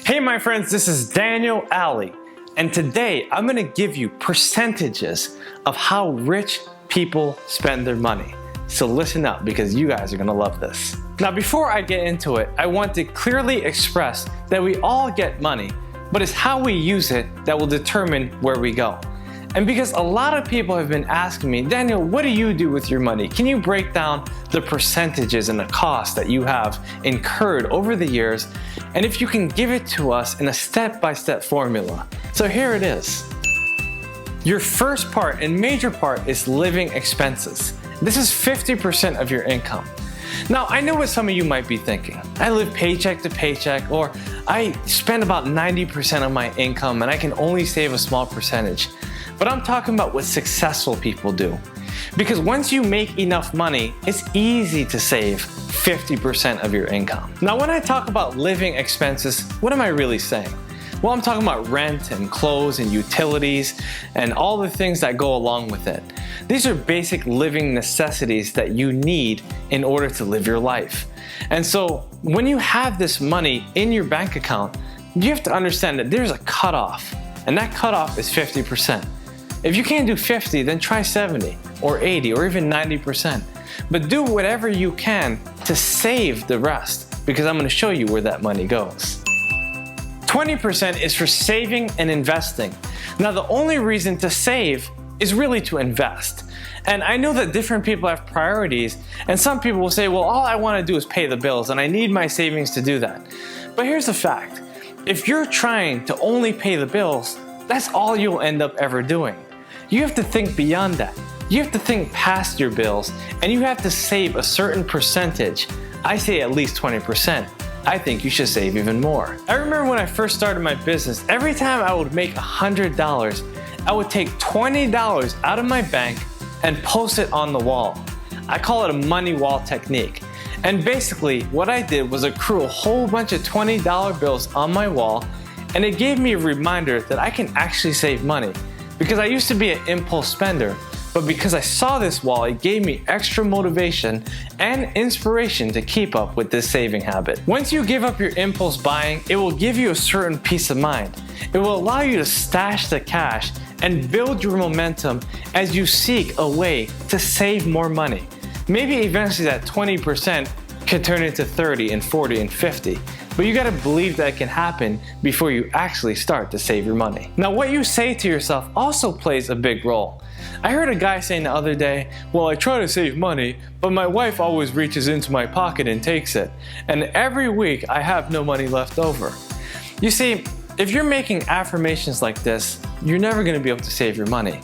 Hey my friends, this is Daniel Alley, and today I'm going to give you percentages of how rich people spend their money. So listen up because you guys are going to love this. Now before I get into it, I want to clearly express that we all get money, but it's how we use it that will determine where we go. And because a lot of people have been asking me, Daniel, what do you do with your money? Can you break down the percentages and the costs that you have incurred over the years? And if you can give it to us in a step-by-step formula. So here it is. Your first part and major part is living expenses. This is 50% of your income. Now, I know what some of you might be thinking. I live paycheck to paycheck, or I spend about 90% of my income and I can only save a small percentage. But I'm talking about what successful people do. Because once you make enough money, it's easy to save 50% of your income. Now, when I talk about living expenses, what am I really saying? Well, I'm talking about rent and clothes and utilities and all the things that go along with it. These are basic living necessities that you need in order to live your life. And so when you have this money in your bank account, you have to understand that there's a cutoff, and that cutoff is 50%. If you can't do 50, then try 70 or 80 or even 90%. But do whatever you can to save the rest, because I'm going to show you where that money goes. 20% is for saving and investing. Now, the only reason to save is really to invest. And I know that different people have priorities, and some people will say, well, all I want to do is pay the bills and I need my savings to do that. But here's the fact. If you're trying to only pay the bills, that's all you'll end up ever doing. You have to think beyond that. You have to think past your bills, and you have to save a certain percentage. I say at least 20%. I think you should save even more. I remember when I first started my business, every time I would make $100, I would take $20 out of my bank and post it on the wall. I call it a money wall technique. And basically what I did was accrue a whole bunch of $20 bills on my wall, and it gave me a reminder that I can actually save money. Because I used to be an impulse spender, but because I saw this wall, it gave me extra motivation and inspiration to keep up with this saving habit. Once you give up your impulse buying, it will give you a certain peace of mind. It will allow you to stash the cash and build your momentum as you seek a way to save more money. Maybe eventually that 20% can turn into 30 and 40 and 50. But you gotta believe that it can happen before you actually start to save your money. Now, what you say to yourself also plays a big role. I heard a guy saying the other day, well, I try to save money, but my wife always reaches into my pocket and takes it. And every week I have no money left over. You see, if you're making affirmations like this, you're never gonna be able to save your money.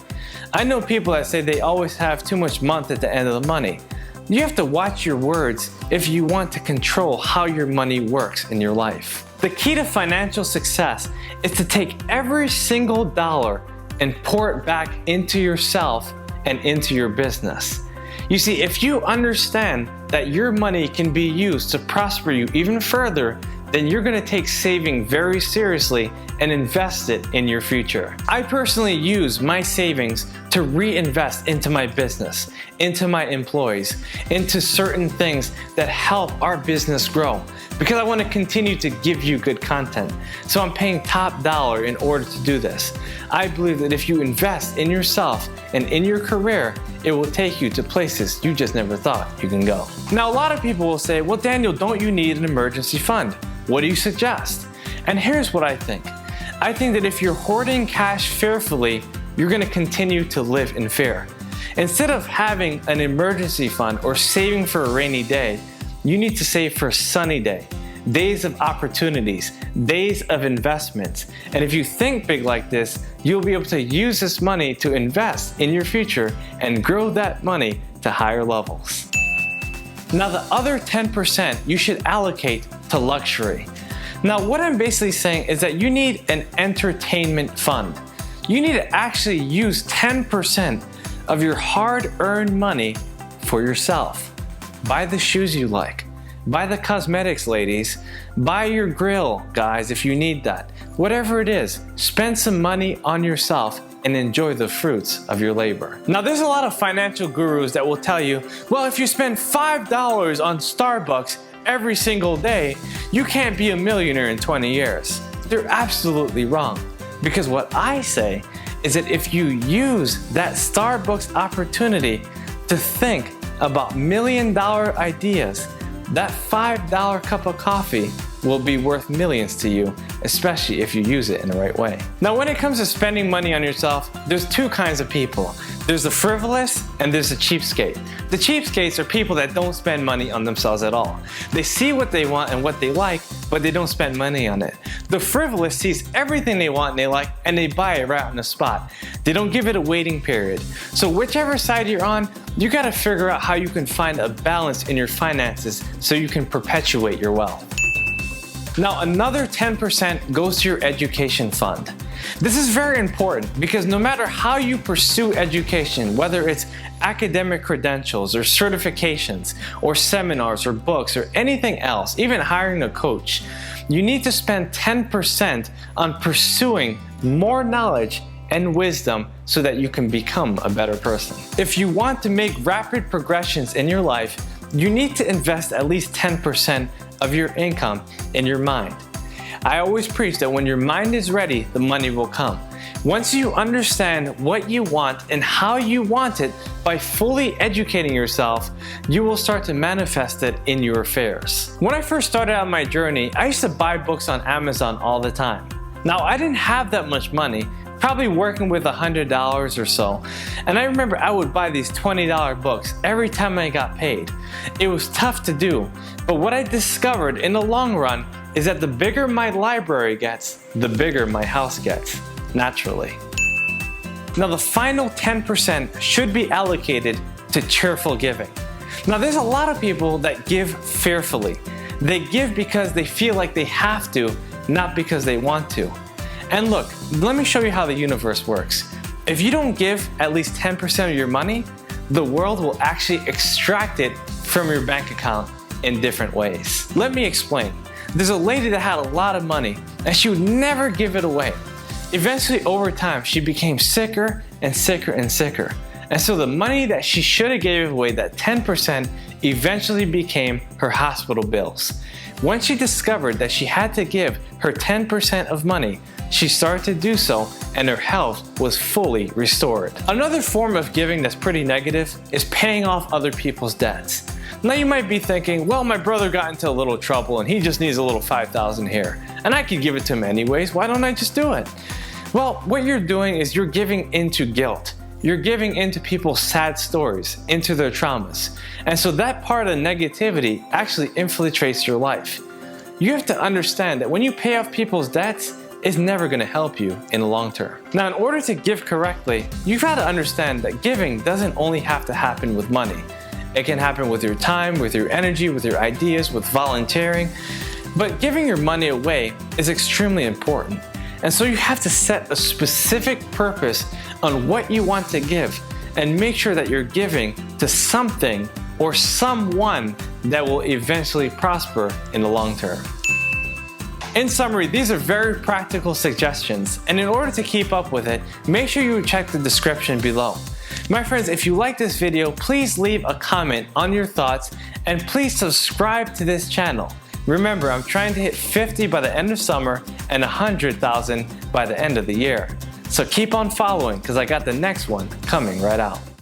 I know people that say they always have too much month at the end of the money. You have to watch your words if you want to control how your money works in your life. The key to financial success is to take every single dollar and pour it back into yourself and into your business. You see, if you understand that your money can be used to prosper you even further, then you're going to take saving very seriously and invest it in your future. I personally use my savings to reinvest into my business, into my employees, into certain things that help our business grow, because I want to continue to give you good content. So I'm paying top dollar in order to do this. I believe that if you invest in yourself and in your career, it will take you to places you just never thought you can go. Now, a lot of people will say, well, Daniel, don't you need an emergency fund? What do you suggest? And here's what I think. I think that if you're hoarding cash fearfully, you're going to continue to live in fear. Instead of having an emergency fund or saving for a rainy day, you need to save for a sunny day, days of opportunities, days of investments. And if you think big like this, you'll be able to use this money to invest in your future and grow that money to higher levels. Now, the other 10% you should allocate to luxury. Now, what I'm basically saying is that you need an entertainment fund. You need to actually use 10% of your hard-earned money for yourself. Buy the shoes you like. Buy the cosmetics, ladies. Buy your grill, guys, if you need that. Whatever it is, spend some money on yourself and enjoy the fruits of your labor. Now, there's a lot of financial gurus that will tell you, well, if you spend $5 on Starbucks every single day, you can't be a millionaire in 20 years. they're absolutely wrong. Because what I say is that if you use that Starbucks opportunity to think about $1 million ideas, that $5 cup of coffee will be worth millions to you, especially if you use it in the right way. Now, when it comes to spending money on yourself, there's two kinds of people. There's the frivolous and there's the cheapskate. The cheapskates are people that don't spend money on themselves at all. They see what they want and what they like, but they don't spend money on it. The frivolous sees everything they want and they like, and they buy it right on the spot. They don't give it a waiting period. So whichever side you're on, you gotta figure out how you can find a balance in your finances so you can perpetuate your wealth. Now, another 10% goes to your education fund. This is very important because no matter how you pursue education, whether it's academic credentials or certifications or seminars or books or anything else, even hiring a coach, you need to spend 10% on pursuing more knowledge and wisdom so that you can become a better person. If you want to make rapid progressions in your life, you need to invest at least 10% of your income in your mind. I always preach that when your mind is ready, the money will come. Once you understand what you want and how you want it by fully educating yourself, you will start to manifest it in your affairs. When I first started out my journey, I used to buy books on Amazon all the time. Now, I didn't have that much money, probably working with $100 or so. And I remember I would buy these $20 books every time I got paid. It was tough to do, but what I discovered in the long run is that the bigger my library gets, the bigger my house gets, naturally. Now, the final 10% should be allocated to cheerful giving. Now, there's a lot of people that give fearfully. They give because they feel like they have to, not because they want to. And look, let me show you how the universe works. If you don't give at least 10% of your money, the world will actually extract it from your bank account in different ways. Let me explain. There's a lady that had a lot of money and she would never give it away. Eventually, over time, she became sicker and sicker and sicker. And so the money that she should have gave away, that 10%, eventually became her hospital bills. When she discovered that she had to give her 10% of money, she started to do so and her health was fully restored. Another form of giving that's pretty negative is paying off other people's debts. Now you might be thinking, well, my brother got into a little trouble and he just needs a little $5,000 here. And I could give it to him anyways, why don't I just do it? Well, what you're doing is you're giving into guilt. You're giving into people's sad stories, into their traumas. And so that part of negativity actually infiltrates your life. You have to understand that when you pay off people's debts, it's never going to help you in the long term. Now, in order to give correctly, you've got to understand that giving doesn't only have to happen with money. It can happen with your time, with your energy, with your ideas, with volunteering. But giving your money away is extremely important. And so you have to set a specific purpose on what you want to give and make sure that you're giving to something or someone that will eventually prosper in the long term. In summary, these are very practical suggestions, and in order to keep up with it, make sure you check the description below. My friends, if you like this video, please leave a comment on your thoughts and please subscribe to this channel. Remember, I'm trying to hit 50 by the end of summer and 100,000 by the end of the year. So keep on following because I got the next one coming right out.